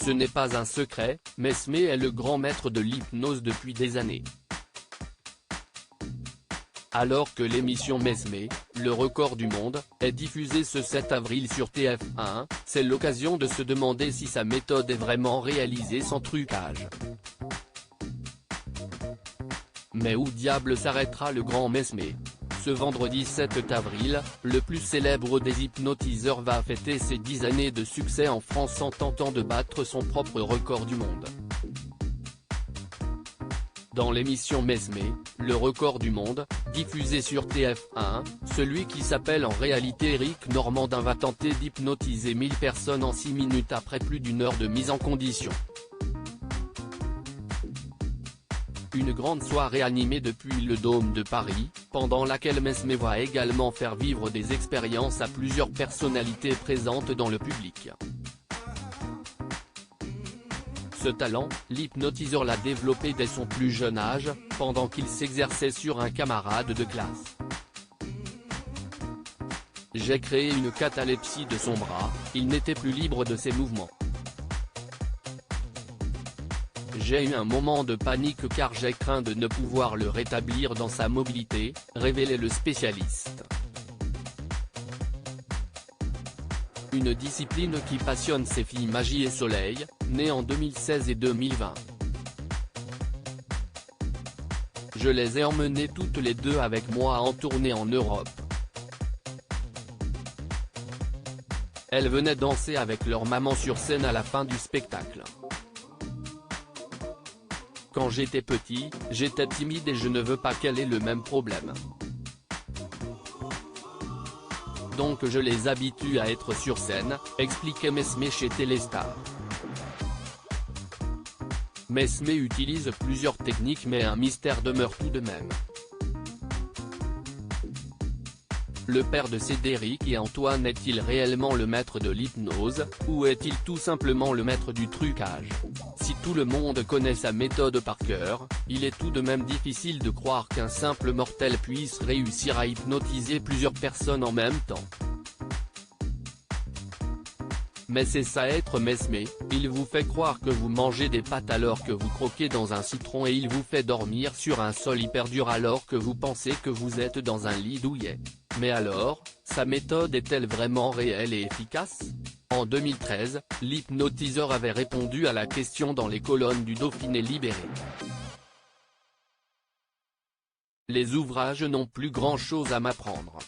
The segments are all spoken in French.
Ce n'est pas un secret, Mesmé est le grand maître de l'hypnose depuis des années. Alors que l'émission Mesmé, le record du monde, est diffusée ce 7 avril sur TF1, c'est l'occasion de se demander si sa méthode est vraiment réalisée sans trucage. Mais où diable s'arrêtera le grand Mesmé? Ce vendredi 7 avril, le plus célèbre des hypnotiseurs va fêter ses 10 années de succès en France en tentant de battre son propre record du monde. Dans l'émission Mesmé, le record du monde, diffusée sur TF1, celui qui s'appelle en réalité Eric Normandin va tenter d'hypnotiser 1000 personnes en 6 minutes après plus d'une heure de mise en condition. Une grande soirée animée depuis le Dôme de Paris, pendant laquelle Mesmé va également faire vivre des expériences à plusieurs personnalités présentes dans le public. Ce talent, l'hypnotiseur l'a développé dès son plus jeune âge, pendant qu'il s'exerçait sur un camarade de classe. J'ai créé une catalepsie de son bras, il n'était plus libre de ses mouvements. J'ai eu un moment de panique car j'ai craint de ne pouvoir le rétablir dans sa mobilité, révélait le spécialiste. Une discipline qui passionne ses filles Magie et Soleil, nées en 2016 et 2020. Je les ai emmenées toutes les deux avec moi en tournée en Europe. Elles venaient danser avec leur maman sur scène à la fin du spectacle. Quand j'étais petit, j'étais timide et je ne veux pas qu'elle ait le même problème. Donc je les habitue à être sur scène, expliquait Mesmé chez Téléstar. Mesmé utilise plusieurs techniques mais un mystère demeure tout de même. Le père de Cédric et Antoine est-il réellement le maître de l'hypnose, ou est-il tout simplement le maître du trucage? Si tout le monde connaît sa méthode par cœur, il est tout de même difficile de croire qu'un simple mortel puisse réussir à hypnotiser plusieurs personnes en même temps. Mais c'est ça être Mesmé, il vous fait croire que vous mangez des pâtes alors que vous croquez dans un citron et il vous fait dormir sur un sol hyper dur alors que vous pensez que vous êtes dans un lit douillet. Mais alors, sa méthode est-elle vraiment réelle et efficace? En 2013, l'hypnotiseur avait répondu à la question dans les colonnes du Dauphiné Libéré. Les ouvrages n'ont plus grand-chose à m'apprendre.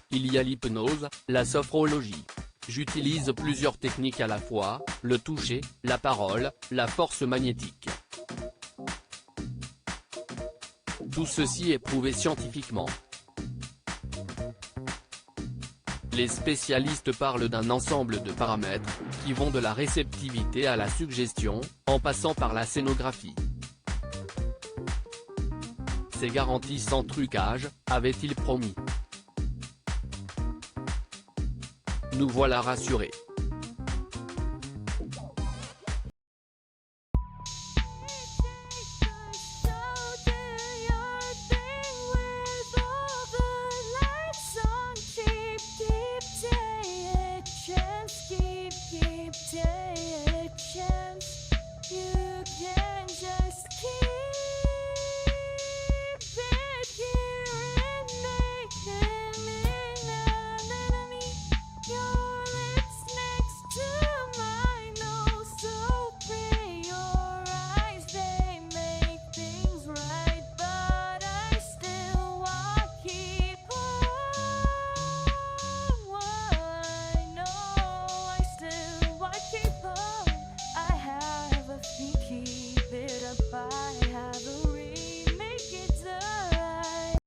Il y a l'hypnose, la sophrologie. J'utilise plusieurs techniques à la fois, le toucher, la parole, la force magnétique. Tout ceci est prouvé scientifiquement. Les spécialistes parlent d'un ensemble de paramètres, qui vont de la réceptivité à la suggestion, en passant par la scénographie. C'est garanti sans trucage, avait-il promis. Nous voilà rassurés.